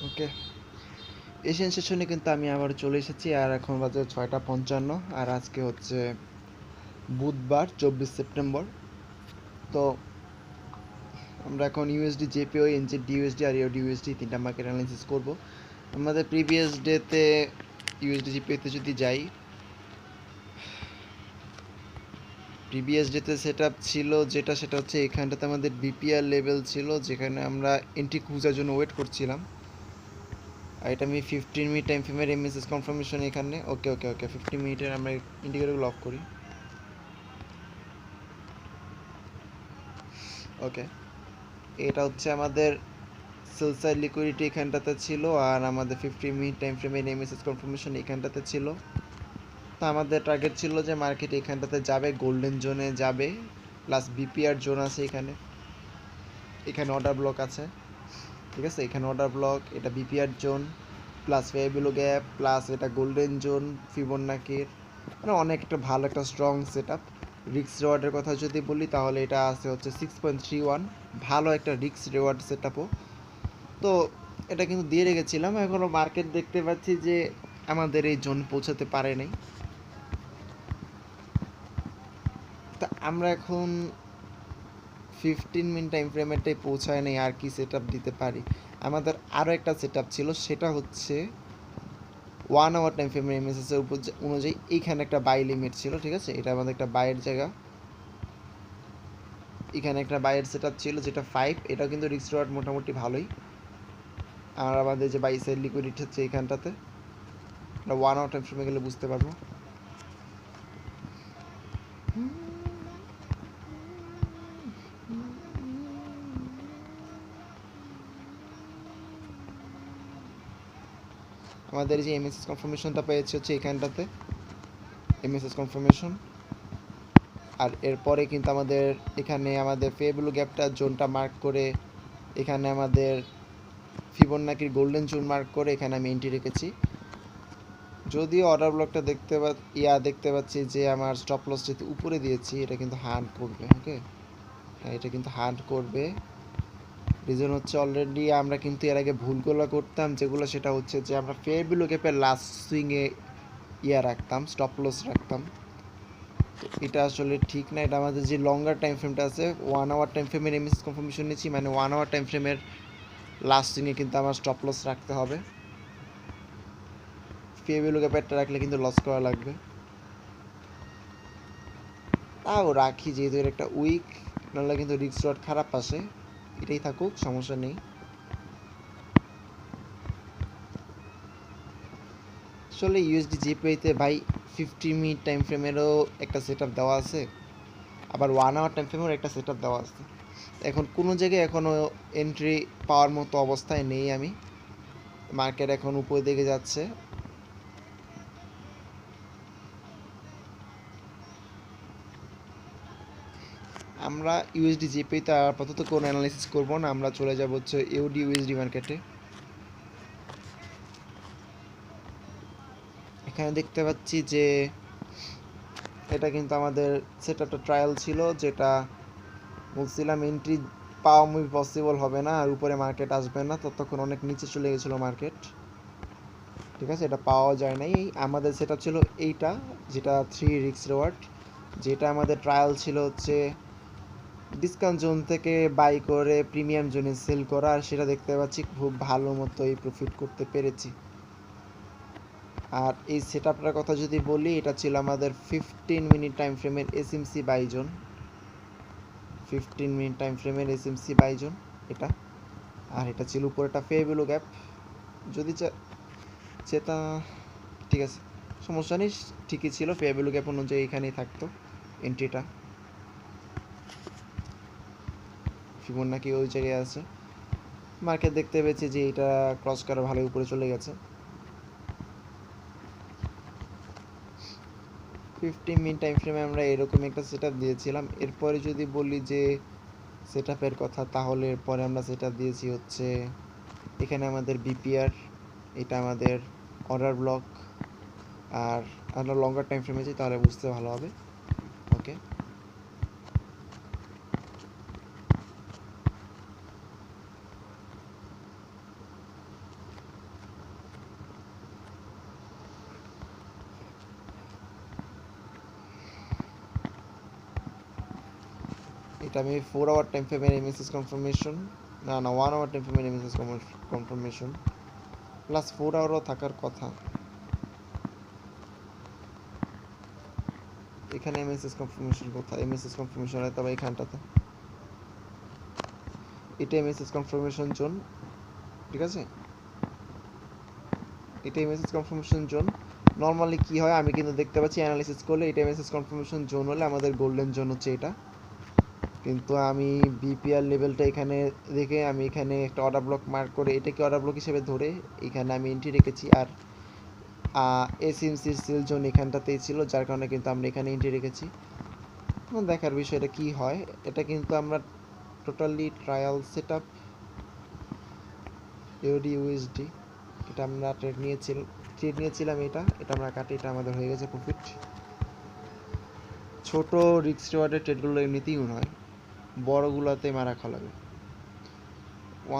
ওকে, Asian সেশনে কিন্তু আমি আবার চলে এসেছি, আর এখন বাজে 6:55, আর আজকে হচ্ছে বুধবার 24 সেপ্টেম্বর। তো আমরা এখন ইউএসডি জেপিও, এনজেড ডিউএসডি আর ইউডি ইউএসডি তিনটা মার্কেট অ্যানালাইসিস করব। আমাদের প্রিভিয়াস ডেতে ইউএসডি জিপিওতে যদি যাই, প্রিভিয়াস ডেতে সেট আপ ছিল যেটা, সেটা হচ্ছে এখানটাতে আমাদের বিপিআর লেভেল ছিল, যেখানে আমরা এন্ট্রি খোঁজার জন্য ওয়েট করছিলাম। আর এটা আমি 15 মিনিট টাইম ফ্রেমের এমএসএস কনফার্মেশন এখানে। ওকে ওকে ওকে 15 মিনিটের আমরা ইন্ডিকেটরগুলো অফ করি। ওকে, এটা হচ্ছে আমাদের সেল সাইড লিকুইডিটি এখানটাতে ছিল, আর আমাদের 15 মিনিট টাইম ফ্রেমের এমএসএস কনফার্মেশন এখানটাতে ছিল। তো আমাদের টার্গেট ছিল যে মার্কেট এখানটাতে যাবে, গোল্ডেন জোনে যাবে, প্লাস বিপিআর জোন আছে এখানে, এখানে অর্ডার ব্লক আছে, ঠিক আছে, এখানে অর্ডার ব্লক, এটা BPR zone, plus fair value gap, plus এটা গোল্ডেন জোন ফিবোনাকির, মানে অনেক একটা ভালো একটা স্ট্রং সেট আপ। রিক্স রেওয়ার্ডের কথা যদি বলি তাহলে এটা আছে হচ্ছে 6.31, ভালো একটা রিক্স রেওয়ার্ড সেট আপও। তো এটা কিন্তু দিয়ে রেখেছিলাম, এখনও মার্কেট দেখতে পাচ্ছি যে আমাদের এই জোন পৌঁছাতে পারে নাই। তা আমরা এখন 15 মিনিট টাইম ফ্রেমেরটাই পৌঁছায় নেই, আর কি সেট আপ দিতে পারি। আমাদের আরও একটা সেট আপ ছিল, সেটা হচ্ছে 1 আওয়ার টাইম ফ্রেমের এমএসএসের উপর অনুযায়ী এইখানে একটা বাই লিমিট ছিল, ঠিক আছে, এটা আমাদের একটা বাইয়ের জায়গা। এখানে একটা বাইয়ের সেট আপ ছিল যেটা 5, এটাও কিন্তু রিস্ক রিওয়ার্ড মোটামুটি ভালোই। আর আমাদের যে বাই সাইড লিকুইডিটি হচ্ছে এখানটাতে, আমরা 1 আওয়ার টাইম ফ্রেমে গেলে বুঝতে পারবো। আমাদের যে এমএসএস কনফার্মেশনটা পেয়েছে হচ্ছে এখানটাতে, এমএসএস কনফার্মেশন। আর এরপরে কিন্তু আমাদের এখানে আমাদের ফেয়ারভ্যালু গ্যাপটা জোনটা মার্ক করে, এখানে আমাদের ফিবোনাকির গোল্ডেন জোন মার্ক করে এখানে আমি এন্ট্রি রেখেছি। যদিও অর্ডার ব্লকটা দেখতে পাচ্ছি যে আমার স্টপ লস যেহেতু উপরে দিয়েছি, এটা কিন্তু হান্ট করবে। ওকে, হ্যাঁ, এটা কিন্তু হান্ট করবে। রিজন হচ্ছে অলরেডি আমরা কিন্তু এর আগে ভুলগুলো করতাম যেগুলো, সেটা হচ্ছে যে আমরা ফেয়ারভ্যালু গ্যাপের লাস্ট সুইংয়ে রাখতাম, স্টপ লস রাখতাম। তো এটা আসলে ঠিক না। এটা আমাদের যে লঙ্গার টাইম ফ্রেমটা আছে, 1 আওয়ার টাইম ফ্রেমের এমএসএস কনফার্মেশন নিচ্ছি, মানে 1 আওয়ার টাইম ফ্রেমের লাস্ট সুইংয়ে কিন্তু আমার স্টপ লস রাখতে হবে। ফেয়ারভ্যালু গ্যাপেরটা রাখলে কিন্তু লস করা লাগবে। তাও রাখি, যেহেতু এর একটা উইক, নাহলে কিন্তু রিস্ক রড খারাপ আসে। এটাই থাকুক, সমস্যা নেই। আসলে ইউএসডি জিপিআইতে ভাই 15 মিনিট টাইম ফ্রেমেরও একটা সেট আপ দেওয়া আছে, আবার 1 আওয়ার টাইম ফ্রেমেরও একটা সেট আপ দেওয়া আছে। এখন কোনো জায়গায় এখনও এন্ট্রি পাওয়ার মতো অবস্থায় নেই আমি। মার্কেট এখন উপরের দিকে যাচ্ছে। আমরা ইউএসডি জিপিআইতে আপাতত কোনো অ্যানালাইসিস করবো না, আমরা চলে যাব হচ্ছে ইউডি ইউএসডি মার্কেটে। এখানে দেখতে পাচ্ছি যে এটা কিন্তু আমাদের সেট আপটা ট্রায়াল ছিল, যেটা বলছিলাম এন্ট্রি পাওয়া মুভি পসিবল হবে না, আর উপরে মার্কেট আসবে না, ততক্ষণ অনেক নিচে চলে গেছিলো মার্কেট, ঠিক আছে, এটা পাওয়া যায় নাই। আমাদের সেট আপ ছিল এইটা, যেটা 3 রিক্স রেওয়ার্ড, যেটা আমাদের ট্রায়াল ছিল হচ্ছে ডিসকাউন্ট জোন থেকে বাই করে প্রিমিয়াম জোনে সেল করা, আর সেটা দেখতে পাচ্ছি খুব ভালো মতোই প্রফিট করতে পেরেছি। আর এই সেট আপটার কথা যদি বলি, এটা ছিল আমাদের 15 মিনিট টাইম ফ্রেমের SMC by zone, 15 minute time ফ্রেমের এসএমসি বাই জোন এটা। আর এটা ছিল উপরে একটা ফেয়ারভ্যালু গ্যাপ, যদি সেটা ঠিক আছে, সমস্যা নেই, ঠিকই ছিল, ফেয়ারভ্যালু গ্যাপ অনুযায়ী এখানেই থাকতো এন্ট্রিটা। ফিবোনাকি ওই জায়গায় আছে, মার্কেট দেখতে পেয়েছি যে এটা ক্রস করে ভালো উপরে চলে গেছে। 15 মিনিট টাইম ফ্রেমে আমরা এরকম একটা সেট আপ দিয়েছিলাম। এরপরে যদি বলি যে সেট আপের কথা, তাহলে এরপরে আমরা সেট আপ দিয়েছি হচ্ছে এখানে আমাদের বিপিআর, এটা আমাদের অর্ডার ব্লক। আর আমরা লঙ্গার টাইম ফ্রেমে যাই তাহলে বুঝতে ভালো হবে। ওকে, এটা আমি 4 আওয়ার টাইম ফ্রেমের এমএসএস কনফার্মেশন, না 1 আওয়ার টাইম ফ্রেমের এমএসএস কনফার্মেশন প্লাস 4 আওয়ারও থাকার কথা। এখানে এমএসএস কনফার্মেশন কোথায়? এমএসএস কনফার্মেশন তবে এখানটাতে, এটা এমএসএস কনফার্মেশন জোন, ঠিক আছে? এটা এমএসএস কনফার্মেশন জোন। নর্মালি কি হয় আমি কিন্তু দেখতে পাচ্ছি অ্যানালাইসিস করলে এটা এমএসএস কনফার্মেশন জোন হলে আমাদের গোল্ডেন জোন হচ্ছে এটা, কিন্তু আমি বিপিআর লেভেলটা এখানে দেখে আমি এখানে একটা অর্ডার ব্লক মার্ক করে এটাকে অর্ডার ব্লক হিসেবে ধরে এখানে আমি এন্ট্রি রেখেছি। আর এসএমসির সেল জোন এখানটাতেই ছিল, যার কারণে কিন্তু আমরা এখানে এন্ট্রি রেখেছি। দেখার বিষয় এটা কী হয়। এটা কিন্তু আমরা totally trial set up UD USD, এটা আমরা ট্রেড নিয়েছিলাম, এটা আমরা কাটি, এটা আমাদের হয়ে গেছে প্রফিট। ছোট রিস্ক রিওয়ার্ডের ট্রেডগুলো এমনিতেই নয়, বড়গুলোতে মারা খাওয়া লাগে।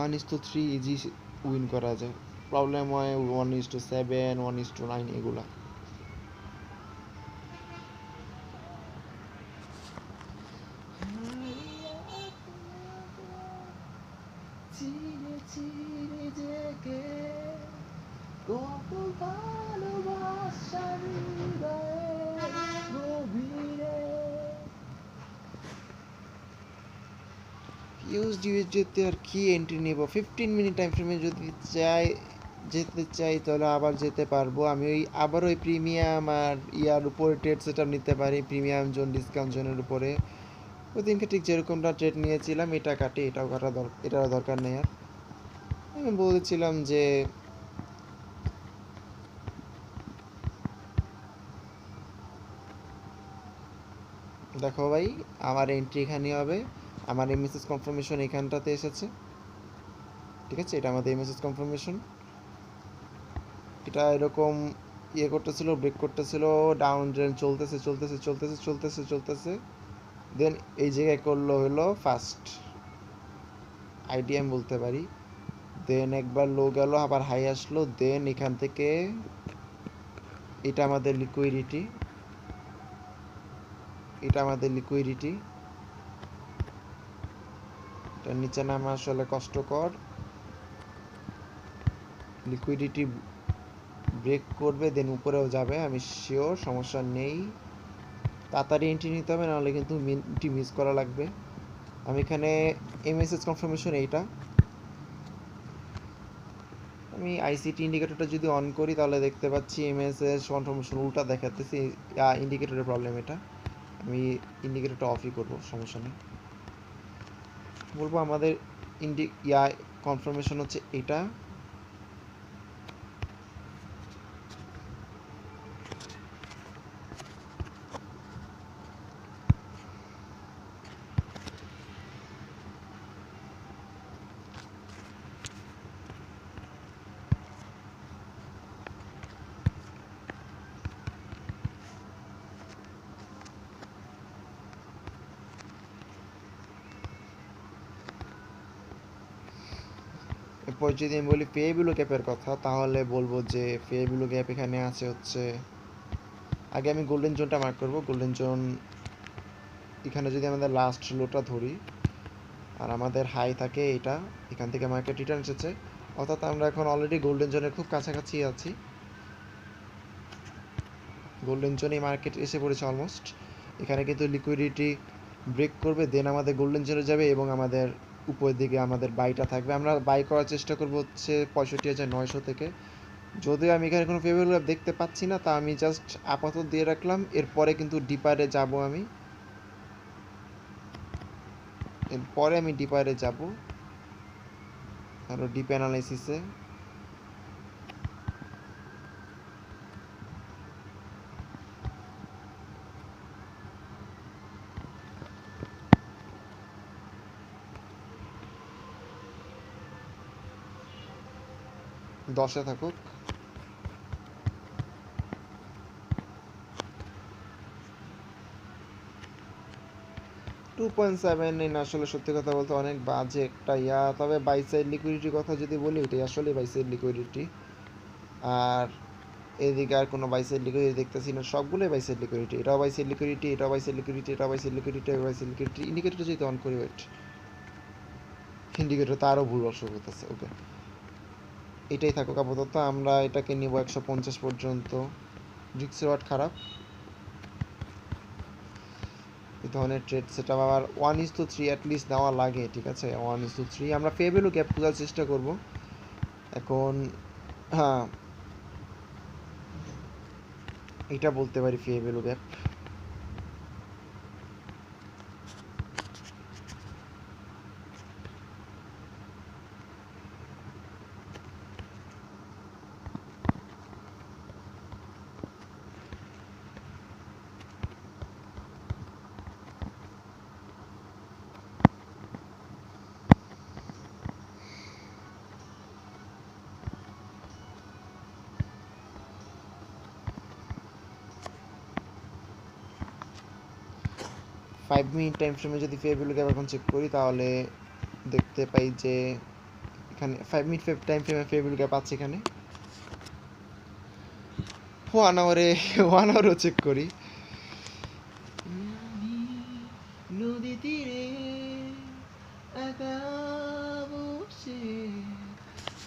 1:3 ইজি উইন করা যায়, প্রবলেম হয় 1:7, 1:9 এগুলা। ইউএসডিতে আর কি এন্ট্রি নেব? 15 মিনিট টাইম ফ্রেমে যদি যেতে চাই তাহলে আবার যেতে পারবো। আমি আবার ওই প্রিমিয়াম আর ইয়ার উপরে ট্রেড সেট আপ নিতে পারি, প্রিমিয়াম জোন ডিসকাউন্ট জোনের উপরে। ওই দিনকে ঠিক যেরকমটা ট্রেড নিয়েছিলাম এটা কাটি, এটাও কাটা এটারও দরকার নেই। আর আমি বলেছিলাম যে দেখো ভাই, আমার এন্ট্রি এখানে হবে, আমার এমএসএস কনফার্মেশন এখানটাতে এসেছে, ঠিক আছে? এটা আমাদের এমএসএস কনফার্মেশন। এটা এরকম করতেছিল, ব্রেক করতেছিল, ডাউন ট্রেন্ড চলতেছে, দেন এই জায়গায় করলো হলো ফার্স্ট আইডিএম বলতে পারি। দেন একবার লো গেল, আবার হাই আসলো, দেন এখান থেকে এটা আমাদের লিকুইডিটি, এটার নিচে নামা আসলে কষ্টকর। লিকুইডিটি ব্রেক করবে, দেন উপরেও যাবে, আমি শিওর, সমস্যা নেই। তাড়াতাড়ি এন্ট্রি নিতে হবে, নাহলে কিন্তু এন্ট্রি মিস করা লাগবে। আমি এখানে এমএসএস কনফার্মেশন এইটা, আমি আইসিটি ইন্ডিকেটরটা যদি অন করি তাহলে দেখতে পাচ্ছি এমএসএস কনফার্মেশন উল্টা দেখাতেছি, ইন্ডিকেটরের প্রবলেম এটা। আমি ইন্ডিকেটরটা অফই করব, সমস্যা নেই। বলবো আমাদের কনফার্মেশন হচ্ছে এটা। এরপর যদি আমি বলি ফেবিলো গ্যাপের কথা, তাহলে বলবো যে ফেবিলো গ্যাপ এখানে আছে হচ্ছে, আগে আমি গোল্ডেন জোনটা মার্ক করব। গোল্ডেন জোন এখানে যদি আমাদের লাস্ট লোটা ধরি আর আমাদের হাই থাকে এটা, এখান থেকে মার্কেট রিটার্ন এসেছে, অর্থাৎ আমরা এখন অলরেডি গোল্ডেন জোনের খুব কাছাকাছি আছি। গোল্ডেন জোনে মার্কেট এসে পড়েছে অলমোস্ট। এখানে কিন্তু লিকুইডিটি ব্রেক করবে, দেন আমাদের গোল্ডেন জোনে যাবে এবং আমাদের উপরের দিকে আমাদের বাইটা থাকবে। আমরা বাই করার চেষ্টা করব হচ্ছে 65,900 থেকে। যদিও আমি এখানে কোনো ফেভারেবল দেখতে পাচ্ছি না, তা আমি জাস্ট আপাতত দিয়ে রাখলাম। এরপরে কিন্তু ডিপারে যাব, আমি ডিপারে যাব আরও ডিপ অ্যানালাইসিসে। দশে থাকুক। 2.79 আসলে সত্যি কথা বলতে অনেক বাজে একটা তবে বাই সাইড লিকুইডিটির কথা যদি বলি, এটাই আসলে বাই সাইড লিকুইডিটি। আর এদিকে আর কোনো বাইসের লিকুইডিটি দেখতেছি না, সবগুলোই বাইসের লিকুইডিটি, এটাও বাইসের লিকুইডিটি, এটাও বাইসের লিকুইডিটি, এটাও বাইসের লিকুইডিটি, এটাও বাইসের লিকুইডিটি। ইন্ডিকেটর যদি অন করি, ওয়েট, ইন্ডিকেটর তো আরও ভুল অসুখ হতেছে। ওকে, এটাই থাকুক আপাতত, আমরা এটাকে নিব 150 পর্যন্ত। রিস্ক রিওয়ার্ড খারাপ এই ধরনের ট্রেড সেটা আবার 1:3 অ্যাটলিস্ট নেওয়া লাগে, ঠিক আছে? 1:3 আমরা ফেয়ার ভ্যালু গ্যাপ খোঁজার চেষ্টা করব এখন। হ্যাঁ, এটা বলতে পারি fair value gap. Five minute time ফ্রেমে যদি ফেয়ার ভ্যালু গ্যাপ এখন চেক করি, তাহলে দেখতে পাই যে এখানে 5 মিনিট টাইম ফ্রেমে ফেয়ার ভ্যালু গ্যাপ আছে। এখানে 1 আওয়ারও চেক করি। নদী তীরে একা বসে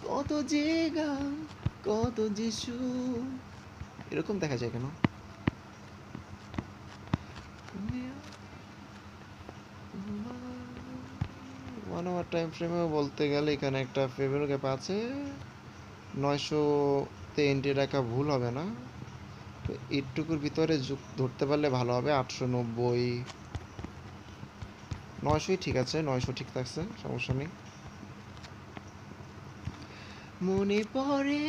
কত যে গান, কত যে সুর, এরকম দেখা যায় কেন? 1 আওয়ার টাইম ফ্রেমেও বলতে গেলে এখানে একটা ফেভার গ্যাপ আছে, 900-তে এন্ট্রি রাখা ভুল হবে না। তো এইটুকুর ভিতরে ধরতে পারলে ভালো হবে। 890, 900ই ঠিক আছে, 900 ঠিক থাকছে, সমস্যা নেই। মনে পড়ে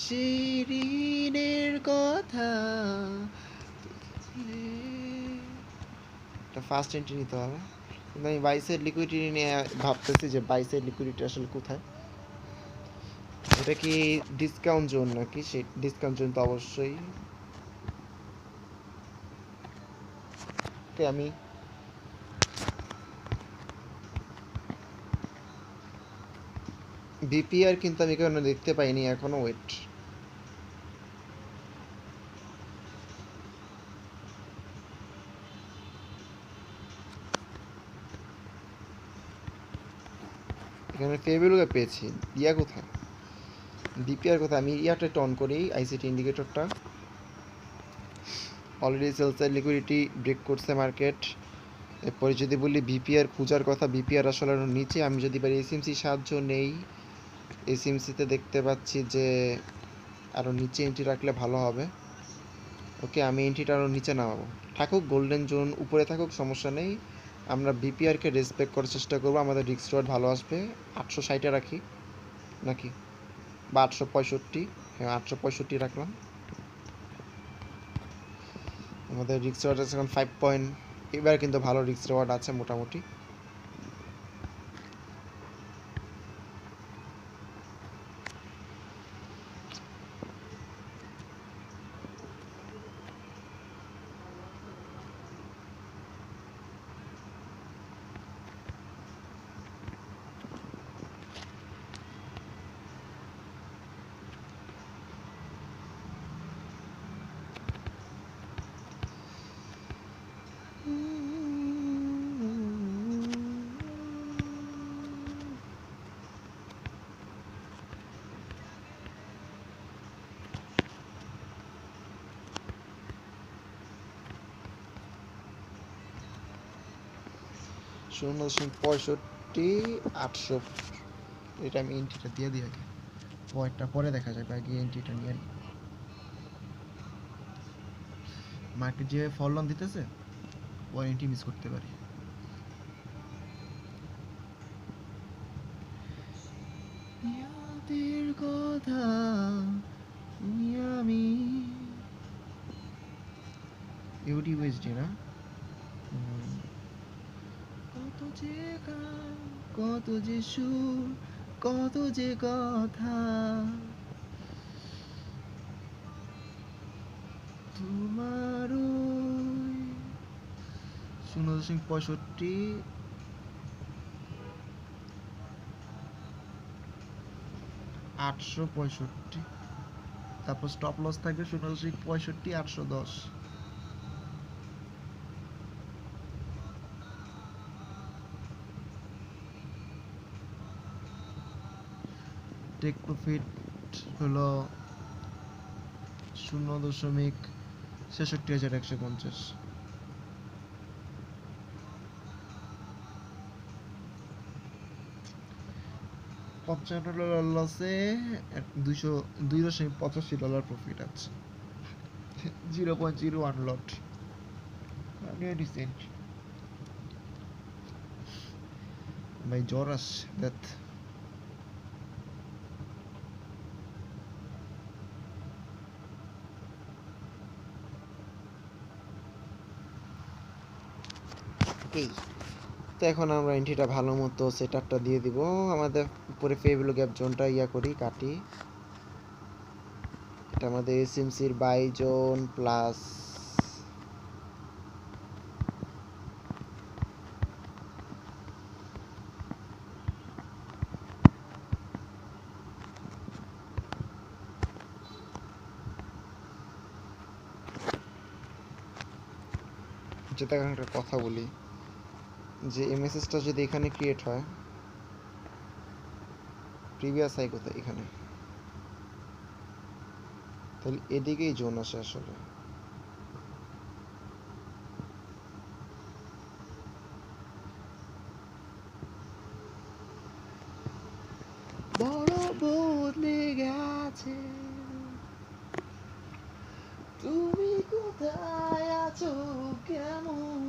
সেই ঋণের কথা, একটা ফার্স্ট এন্ট্রি নিতে হবে। কিন্তু আমি বাইসের লিকুইডিটি নিয়ে ভাবতেছি যে বাইসের লিকুইডিটি আসলে কোথায়। এটা কি ডিসকাউন্ট জোন নাকি? সেই ডিসকাউন্ট জোন তো অবশ্যই। আমি বিপিআর কিন্তু আমি এখানে দেখতে পাইনি এখনো, ওয়েট, এখানে ফেভিলুকে পেয়েছি, ইয়া কোথায়, বিপিআর কোথায়? আমি ইয়াটা অন করি, আইসিটি ইন্ডিকেটরটা। অলরেডি সেলসের লিকুইডিটি ব্রেক করছে মার্কেট। এরপরে যদি বলি বিপিআর খোঁজার কথা, বিপিআর আসলে আরও নিচে। আমি যদি পারি এসএমসি সাহায্য নেই, এসএমসিতে দেখতে পাচ্ছি যে আরও নিচে এন্ট্রি রাখলে ভালো হবে। ওকে, আমি এন্ট্রিটা আরও নিচে নামাবো, থাকুক গোল্ডেন জোন উপরে থাকুক, সমস্যা নেই। আমরা বিপিআরকে রেসপেক্ট করার চেষ্টা করবো, আমাদের রিস্ক রিওয়ার্ড ভালো আসবে। 860-এ রাখি নাকি, বা 865? হ্যাঁ, 865 রাখলাম। আমাদের রিস্ক রিওয়ার্ড আছে এখন 5 পয়েন্ট। এবার কিন্তু ভালো রিস্ক রিওয়ার্ড আছে মোটামুটি। শূন্য দশমিক 65, 800, এটা আমি এন্ট্রিটা দিয়ে দিই আগে, পয়েন্টটা পরে দেখা যাবে, আগে এন্ট্রিটা নিয়ে নিই। মার্কেট যেভাবে ফলন দিতেছে, পরে এন্ট্রি মিস করতে পারি। ইয়াদের কথা আমি ইউডিউএসডি না, কত যে গান, কত যে সুর, কত যে কথা, তোমার 0.65, 865, তারপর স্টপ লস থাকবে 0.65, 810। টেক প্রফিট হলো 0.66150। $55 লসে $2.85 প্রফিট আছে। 0.01 লট, ডিসেন্ট। ভাই জ্বর আসছে, দেখ। এই তো এখন আমরা এন্ট্রিটা ভালো মতো সেট আপটা দিয়ে দিব। আমাদের উপরে ফেয়ার ভ্যালু গ্যাপ জোনটা করি, কাটি। এটা আমাদের এসএমসির বাই জোন প্লাস যেটা একটা কথা বলি, যে এমএসএসটা যদি এখানে ক্রিয়েট হয়, প্রিভিয়াস হাই কোথায়? এখানে, তাহলে এদিকেই জোন আসে আসলে। বড় বদলে গেছে, তুমি কোথায় আছো, কেমন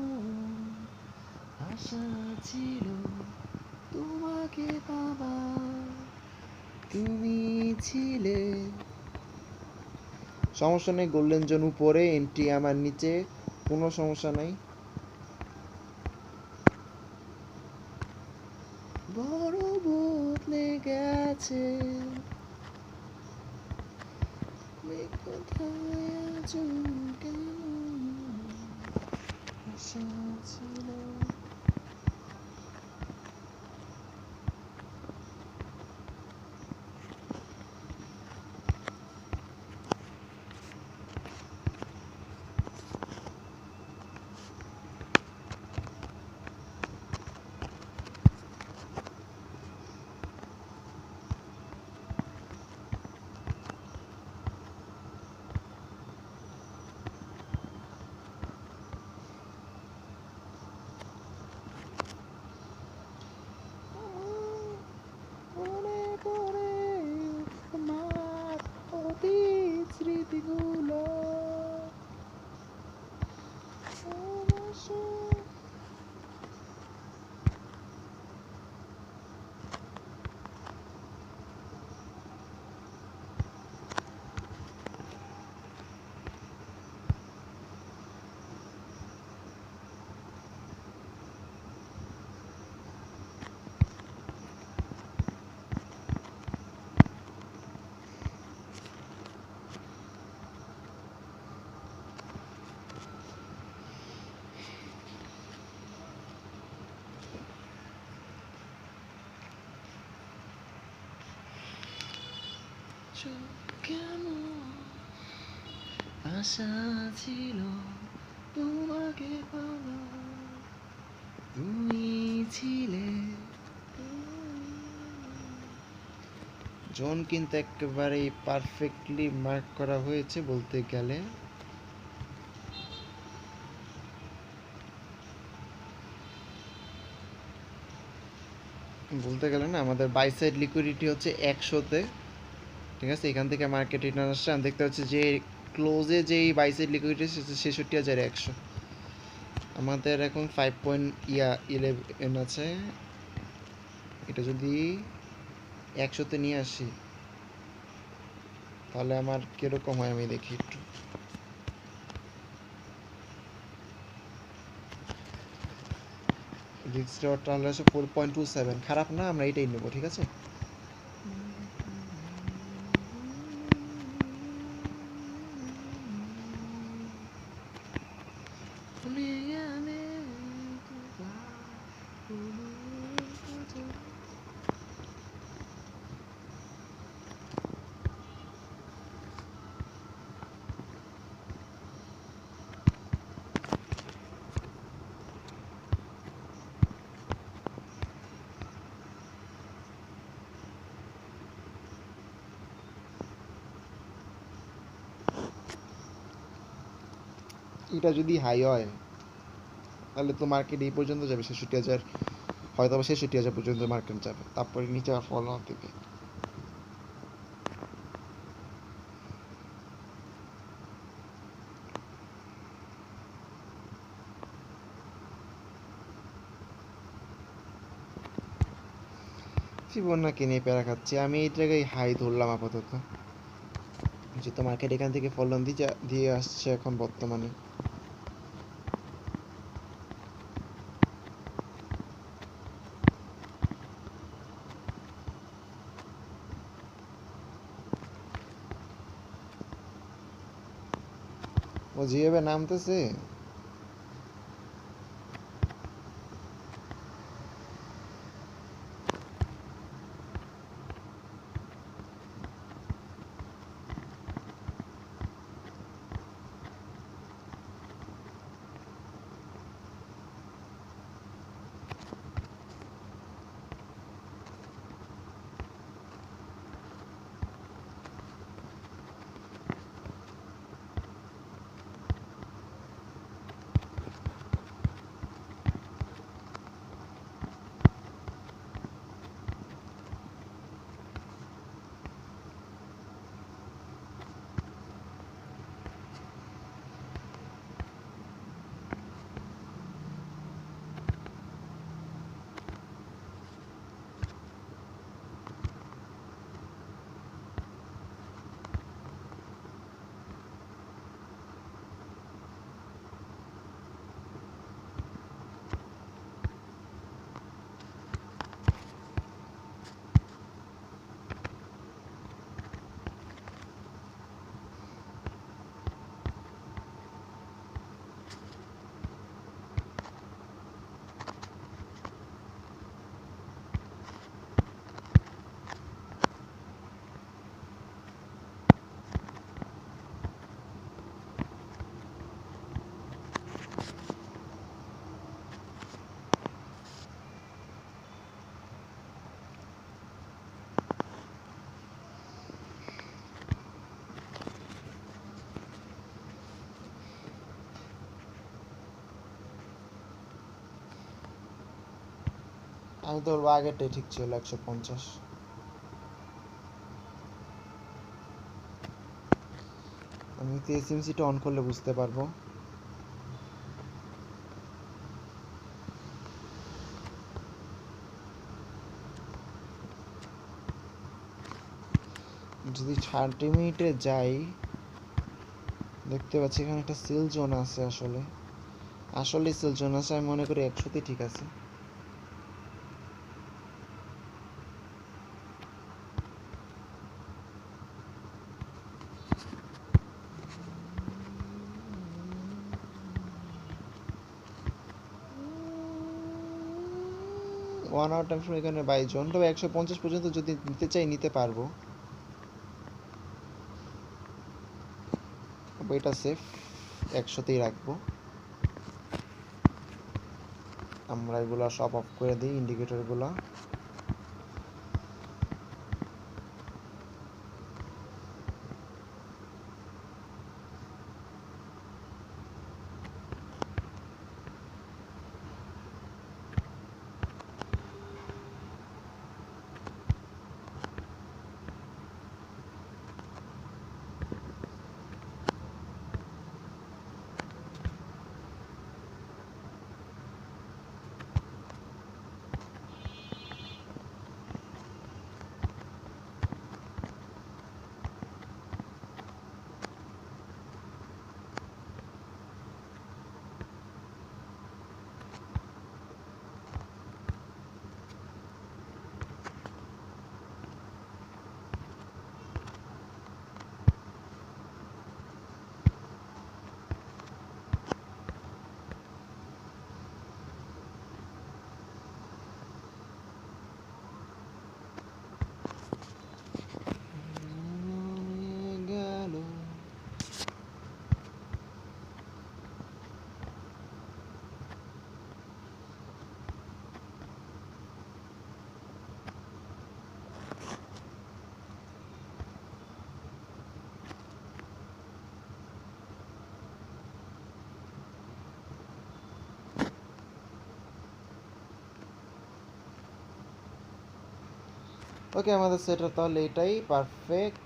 আশা ছিল তোমাকে পাবার, তুমি ছিলে। সমস্যা নেই, গোল্ডেন জোন উপরে, এন্ট্রি আমার নিচে, কোনো সমস্যা নাই। বড় বদলে গেছে, তুমি কোথায় আছো, কেমন আশা ছিল। মনে করে আমার অতীত স্মৃতিগুলো, কেমন আশা ছিল তোমাকে পাওয়ার, তুমি ছিলে। জোন কিন্তু একেবারেই পারফেক্টলি মার্ক করা হয়েছে বলতে গেলে। না, আমাদের বাই সাইড লিকুইডিটি হচ্ছে 100-তে, ঠিক আছে। এখান থেকে মার্কেট রিটার্ন আসছে, আমি দেখতে পাচ্ছি যে ক্লোজে যেই বাই সাইড লিকুইডিটি 66,100। আমাদের এখন 5.11 আছে। এটা যদি 100-তে নিয়ে আসি তাহলে আমার কিরকম হয় আমি দেখি একটু। রিস্ক রিওয়ার্ড তাহলে আছে 4.27, খারাপ না, আমরা এটাই নেবো, ঠিক আছে। এটা যদি হাই হয় তাহলে তো মার্কেট এই পর্যন্ত যাবে 66,000, হয়তো বা 66,000 পর্যন্ত মার্কেট যাবে, তারপরে নিচে আর ফল দিবে। ফিবোনাকি নিয়ে প্যারা খাচ্ছি আমি, এই জায়গায় হাই ধরলাম আপাতত, যেহেতু মার্কেট এখান থেকে ফলন দিয়ে আসছে এখন বর্তমানে। ও যেভাবে নামতেছে, আমি তো বলবো আগেরটাই ঠিক ছিল 150। আমি তো এসএমসিটা অন করলে বুঝতে পারবো। যদি 30 মিনিটে যাই, দেখতে পাচ্ছি এখানে একটা সেল জোন আছে, আসলে সেল জোন আছে, আমি মনে করি 100তেই ঠিক আছে। ওয়ান আওয়ার টাইম ফ্রেম এখানে 22 জন, তবে 150 পর্যন্ত যদি নিতে চাই নিতে পারবো। এটা সেফ, 100তেই রাখবো। আমরা এগুলা সব অফ করে দিই, ইন্ডিকেটরগুলা। ওকে, আমাদের সেটআপ তাহলে এটাই পারফেক্ট।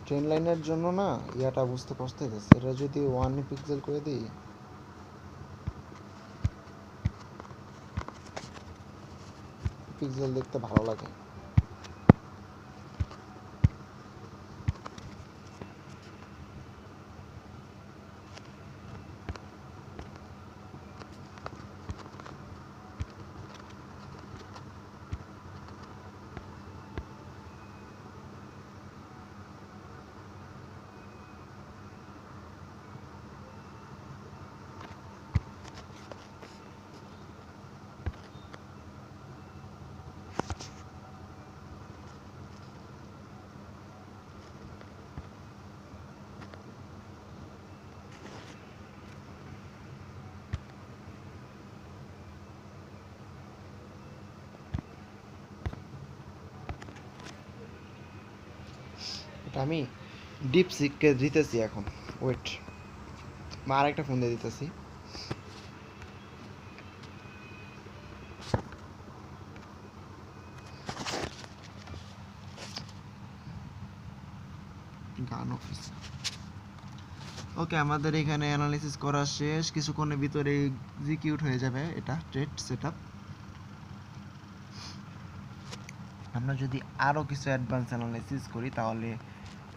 ট্রেন লাইনের জন্য না ইয়াটা বুঝতে কষ্ট হইতেছে। এটা যদি 1 পিক্সেল করে দিই, পিক্সেল দেখতে ভালো লাগে। এটা আমি ডিপসিককে দিতেছি এখন। ওয়েট, মা আরেকটা ফোন দিয়ে দিতেছি। গান অফিস। ওকে, আমাদের এখানে অ্যানালিসিস করা শেষ। কিছুক্ষণের ভিতরে এক্সিকিউট হয়ে যাবে এটা ট্রেড সেটআপ। আমরা যদি আরও কিছু অ্যাডভান্স অ্যানালাইসিস করি তাহলে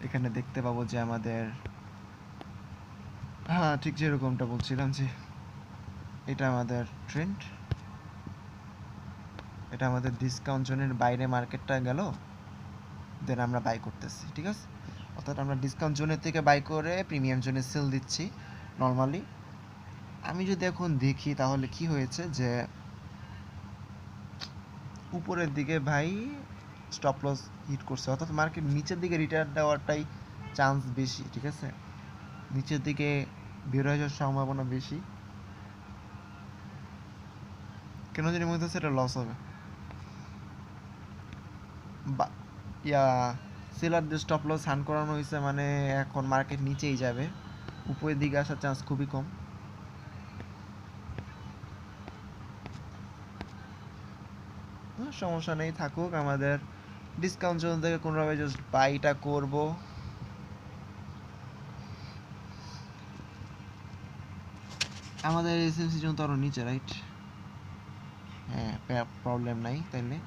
এখানে দেখতে পাবো যে আমাদের, হ্যাঁ ঠিক যেরকমটা বলছিলাম যে এটা আমাদের ট্রেন্ড, এটা আমাদের ডিসকাউন্ট জোনের বাইরে মার্কেটটা গেল, দেন আমরা বাই করতেছি। ঠিক আছে, অর্থাৎ আমরা ডিসকাউন্ট জোনের থেকে বাই করে প্রিমিয়াম জোনে সেল দিচ্ছি নর্মালি। আমি যদি এখন দেখি তাহলে কি হয়েছে যে উপরের দিকে ভাই স্টপ লস হিট করছে, অর্থাৎ মার্কেট নিচের দিকে রিটার্ন দেওয়ারটাই চান্স বেশি। ঠিক আছে, নিচের দিকে বের হয়ে যাওয়ার সম্ভাবনা বেশি। কেন জানি মনে হচ্ছে এটা লস হবে, বা ইয়া সেলারদের স্টপ লস হান করানো হয়েছে, মানে এখন মার্কেট নিচেই যাবে, উপরের দিকে আসার চান্স খুবই কম। সমস্যা নেই, থাকুক। আমাদের ডিসকাউন্ট জোন থেকে কোনোভাবে জাস্ট বাইটা করব। আমাদের এসএমসি জোন তো আরো নিচে, রাইট? হ্যাঁ, প্রবলেম নাই তাইলে।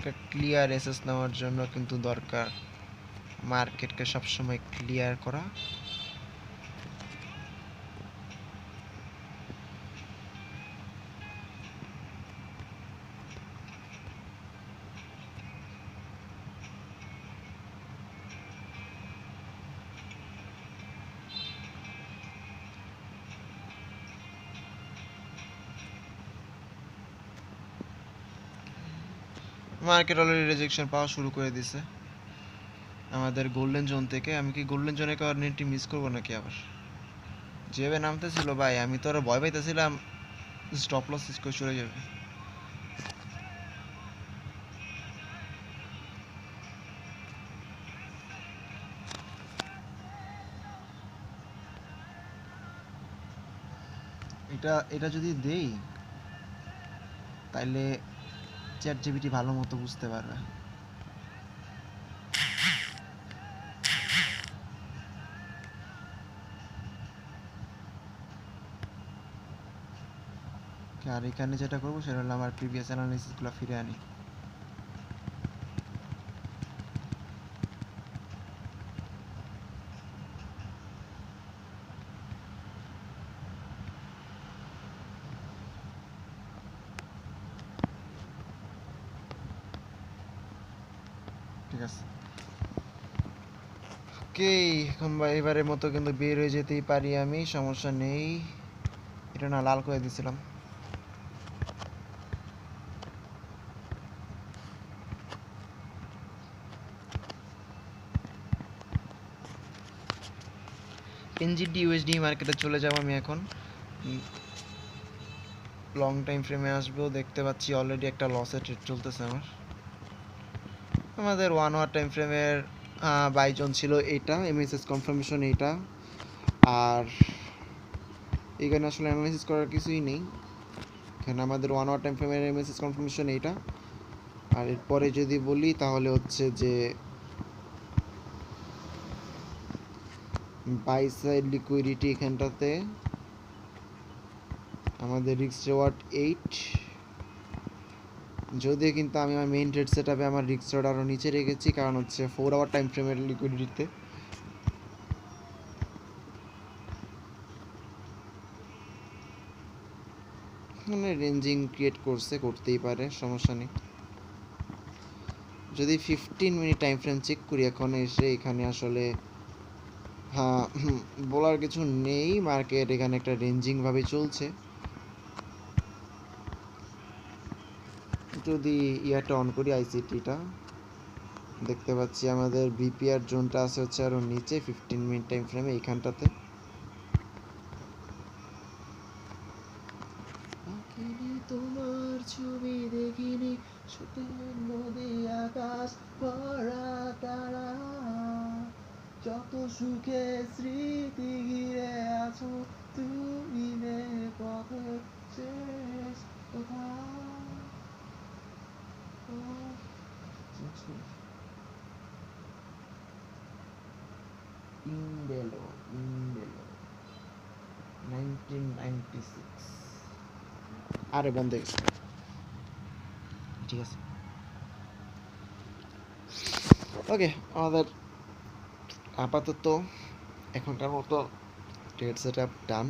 একটা ক্লিয়ার এসএস নেওয়ার জন্য কিন্তু দরকার মার্কেটকে সবসময় ক্লিয়ার করা। মার্কেট অলরেডি রিজেকশন পাওয়া শুরু করে দিছে আমাদের গোল্ডেন জোন থেকে। আমি কি গোল্ডেন জোনে কোঅর্ডিনেটটি মিস করবো নাকি আবার? যেভাবে নামতেছিল ভাই, আমি তো আরো ভয় পাইতেছিলাম স্টপ লস করে চলে যাবে। এটা এটা যদি দেই তাইলে চ্যাট জিপিটি ভালো মতো বুঝতে পারবে। আর এখানে যেটা করবো সেটা হলো আমার প্রিভিয়াস অ্যানালাইসিসগুলো ফিরে আনি। ঠিক আছে, ওকে। এখন এবারের মতো কিন্তু বের হয়ে যেতেই পারি আমি, সমস্যা নেই। এটা না লাল করে দিছিলাম। এনজিডি ইউএসডি মার্কেটে চলে যাব আমি এখন। লং টাইম ফ্রেমে আসবো, দেখতে পাচ্ছি অলরেডি একটা লসে ট্রেড চলতেছে আমার। আমাদের 1 আওয়ার টাইম ফ্রেমের বাইজন ছিল এইটা, এমএসএস কনফার্মেশন এইটা। আর এখানে আসলে অ্যানালাইসিস করার কিছুই নেই, এখানে আমাদের 1 আওয়ার টাইম ফ্রেমের এমএসএস কনফার্মেশন এইটা। আর এরপরে যদি বলি তাহলে হচ্ছে যে বাই সাইড লিকুইডিটি এখানটাতে আমাদের রিস্ক রিওয়ার্ড 8, যদিও কিন্তু আমি আমার মেইন ট্রেড সেট আপে আমার রিস্ক রিওয়ার্ড আরও নিচে রেখেছি, কারণ হচ্ছে 4 আওয়ার টাইম ফ্রেমের লিকুইডিটিতে। মানে রেঞ্জিং ক্রিয়েট করছে, করতেই পারে, সমস্যা নেই। যদি 15 মিনিট টাইম ফ্রেম চেক করি এখন এসে, এখানে আসলে হ্যাঁ বলার কিছু নেই, মার্কেট এখানে একটা রেঞ্জিংভাবে চলছে। যদি ইয়াটা অন করি আইসিটিটা, দেখতে পাচ্ছি আমাদের বিপিআর জোনটা আছে হচ্ছে আরও নিচে 15 মিনিট টাইম ফ্রেমে এইখানটাতে। তোমার ছবি দেখিনি, সুখের নদী আকাশ ভরা তারা, যত সুখে স্মৃতি ঘিরে আছো তুমি নে পথে শেষ কথা। ইন্ডেলো 1996, আরে বন্ধ হয়ে গেছে। ঠিক আছে, ওকে। আমাদের আপাতত এখনকার মতো ট্রেড সেট আপ ডান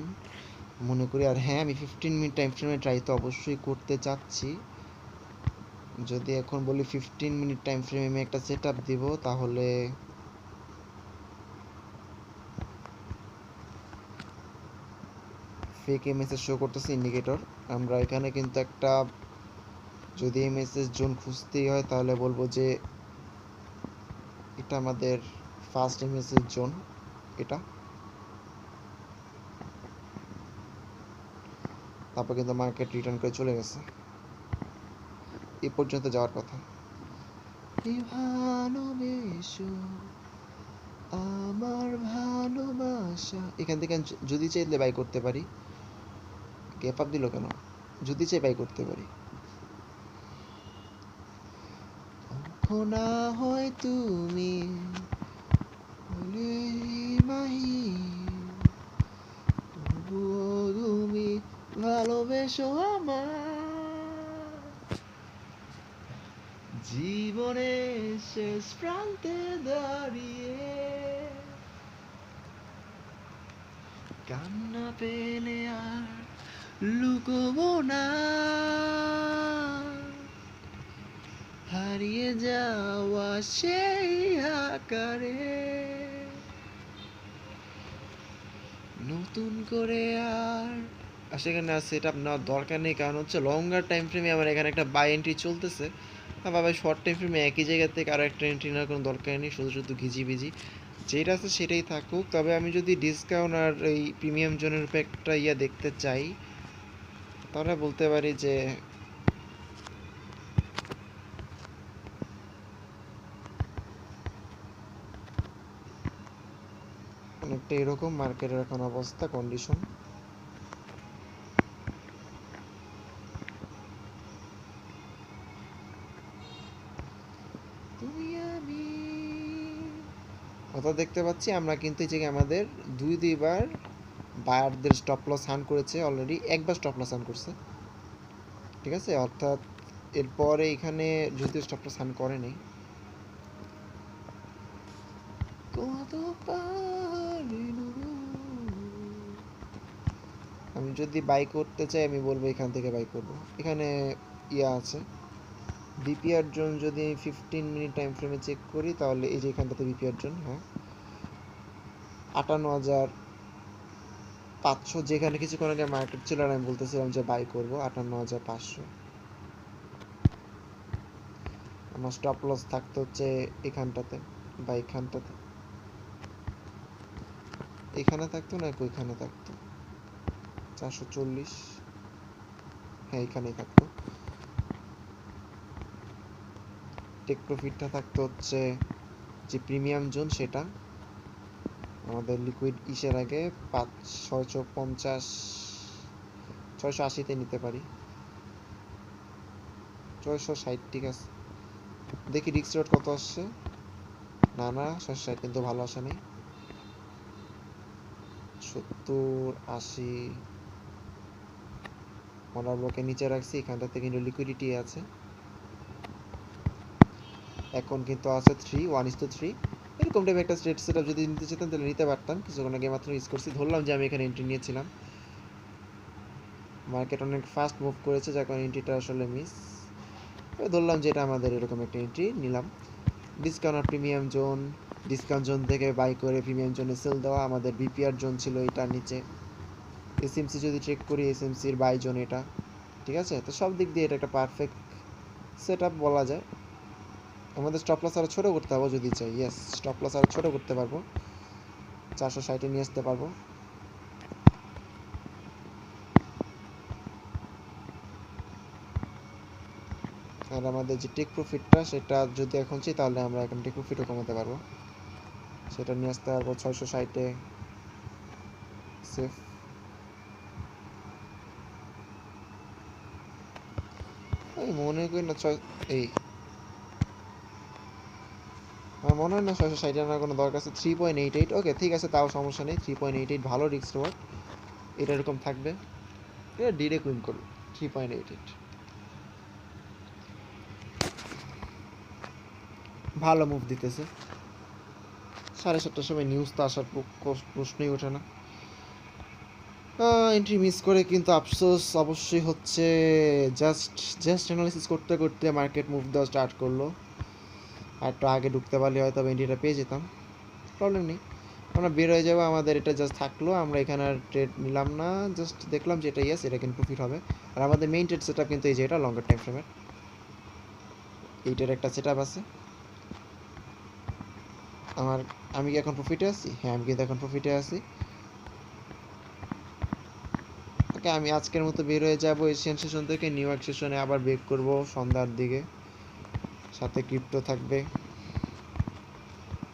মনে করি। আর হ্যাঁ, আমি 15 মিনিট টাইম ফ্রেমে ট্রাই তো অবশ্যই করতে চাচ্ছি। যদি এখন বলি 15 মিনিট টাইম ফ্রেমে আমি একটা সেট আপ দিব, তাহলে ফেক এমএসএস শো করতেছে ইন্ডিকেটর। আমরা এখানে কিন্তু একটা, যদি এমএসএস জোন খুঁজতেই হয় তাহলে বলবো যে এটা আমাদের ফার্স্ট এমএসএস জোন। এটা তারপর কিন্তু মার্কেট রিটার্ন করে চলে গেছে, এই পর্যন্ত যাওয়ার কথা। ভালোবেসো আমার ভালোবাসা, এখান থেকে যদি চাইলে বাই করতে পারি। গ্যাপ আপ দিল কেন? যদি চাই বাই করতে পারি। না হয় তুমি মাহি, তবুও তুমি ভালোবেসো আমার জীবনের শেষ প্রান্তে দাঁড়িয়ে, কান্না পেলে আর লুকোবো না, হারিয়ে যাওয়া সেই আকারে নতুন করে আর সেখানে সেট আপ নেওয়ার দরকার নেই, কারণ হচ্ছে লঙ্গার টাইম ফ্রেমে আমার এখানে একটা বাই এন্ট্রি চলতেছে। না বাবা, শর্ট টাইম ফ্রেমে একই জায়গা থেকে আরও একটা এন্ট্রি নেওয়ার কোনো দরকার নেই, শুধু শুধু ঘিজিবিজি যেটা আছে সেটাই থাকুক। তবে আমি যদি ডিসকাউন্ট আর এই প্রিমিয়াম জোনের উপরে একটা দেখতে চাই, তাহলে বলতে পারি যে অনেকটা এরকম মার্কেটের এখন অবস্থা কন্ডিশন। অর্থাৎ দেখতে পাচ্ছি আমরা কিন্তু এই জায়গায় আমাদের দুইবার বায়ারদের স্টপ লস হান করেছে, অলরেডি একবার স্টপ লস হান করছে, ঠিক আছে। অর্থাৎ এরপরে এখানে যদিও স্টপ লস হান করে নেই। আমি যদি বাই করতে চাই আমি বলবো এখান থেকে বাই করব। এখানে আছে বিপিআর জোন, যদি 15 মিনিট টাইম ফ্রেমে চেক করি তাহলে এই যে এখানটাতে বিপিআর জোন, হ্যাঁ 58,500, যেখানে কিছুক্ষণ আগে মার্কেট ছিল আর আমি বলতেছিলাম যে বাই করব 58,500। আমার স্টপ লস থাকতে হচ্ছে এখানটাতে বা এখানটাতে, এখানে থাকতো না ওইখানে থাকতো 440, হ্যাঁ এখানেই থাকতো। টেক প্রফিটটা থাকতো হচ্ছে যে প্রিমিয়াম জোন, সেটা আমাদের লিকুইড ইসের আগে 650, 680-তে নিতে পারি, 660, ঠিক আছে। দেখি রিস্ক রেট কত আসছে, না 660 কিন্তু ভালো আসে নাই, 70, 80 অর্ডার ব্লকে নিচে রাখছি। এখানটাতে কিন্তু লিকুইডিটি আছে, এখন কিন্তু আছে 1:3। এরকম টাইপ একটা স্ট্রেট সেটআপ যদি নিতে চাইতাম তাহলে নিতে পারতাম। কিছুক্ষণ আগে মাত্র ইউজ করছি, ধরলাম যে আমি এখানে এন্ট্রি নিয়েছিলাম, মার্কেট অনেক ফাস্ট মুভ করেছে যার কারণে এন্ট্রিটা আসলে মিস, ধরলাম যে এটা আমাদের এরকম একটা এন্ট্রি নিলাম। ডিসকাউন্ট আর প্রিমিয়াম জোন, ডিসকাউন্ট জোন থেকে বাই করে প্রিমিয়াম জোনে সেল দেওয়া। আমাদের বিপিআর জোন ছিল এটার নিচে, এসএমসি যদি চেক করি এসএমসির বাই জোন এটা, ঠিক আছে। তো সব দিক দিয়ে এটা একটা পারফেক্ট সেটআপ বলা যায়। আমাদের স্টপ লস আরও ছোটো করতে হবে যদি চাই, ইয়েস স্টপ লস আরও ছোটো করতে পারবো, 460-এ নিয়ে আসতে পারবো। আর আমাদের যে টেক প্রফিটটা সেটা যদি এখন চাই তাহলে আমরা এখন টেক প্রফিটও কমাতে পারবো, সেটা নিয়ে আসতে পারবো 660-এ সেফ। আমি মনে করি না এই আমার মনে হয় না 660 আনার কোনো দরকার আছে। 3.88, ওকে ঠিক আছে, তাও সমস্যা নেই। 3.88 ভালো রিস্ক রিওয়ার্ড, এটা এরকম থাকবে, এটা ডিরেক্ট উইন করবে 3.88, ভালো মুভ দিতেছে। 7:30টার সময় নিউজ তো আসার প্রশ্নই ওঠে না। এন্ট্রি মিস করে কিন্তু আফসোস অবশ্যই হচ্ছে। জাস্ট অ্যানালিসিস করতে করতে মার্কেট মুভ দেওয়া স্টার্ট করলো, আর একটু আগে ঢুকতে পারলে হয়তো এন্ট্রিটা পেয়ে যেতাম, প্রবলেম নেই। আমরা বের হয়ে যাবো, আমাদের এটা জাস্ট থাকলো, আমরা এখানে আর ট্রেড নিলাম না, জাস্ট দেখলাম যে এটা এটা কিন্তু প্রফিট হবে। আর আমাদের মেইন ট্রেড সেটআপ কিন্তু এই যে এটা লঙ্গার টাইম ফ্রেমের, এইটার একটা সেটআপ আছে। আমি কি এখন প্রফিটে আছি? হ্যাঁ আমি কিন্তু এখন প্রফিটে আছি। ওকে, আমি আজকের মতো বের হয়ে যাবো এশিয়ান সেশন থেকে, নিউ ইয়র্ক সেশনে আবার ব্রেক করব সন্ধ্যার দিকে, সাথে ক্রিপ্টো থাকবে।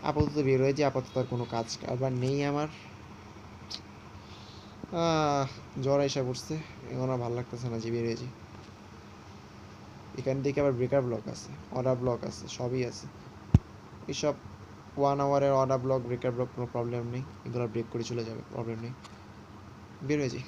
আপাতত বের হয়ে যাই, আপাতত আর কোনো কাজ কারবার নেই আমার। জ্বর এসে পড়ছে, এখন আর ভালো লাগতেছে না যে বের হয়ে যাই। এখান থেকে আবার ব্রেকার ব্লক আছে, অর্ডার ব্লক আছে, সবই আছে। এইসব 1 আওয়ারের অর্ডার ব্লক ব্রেকার ব্লক কোনো প্রবলেম নেই, এগুলো ব্রেক করে চলে যাবে, প্রবলেম নেই। বের হয়ে যাই।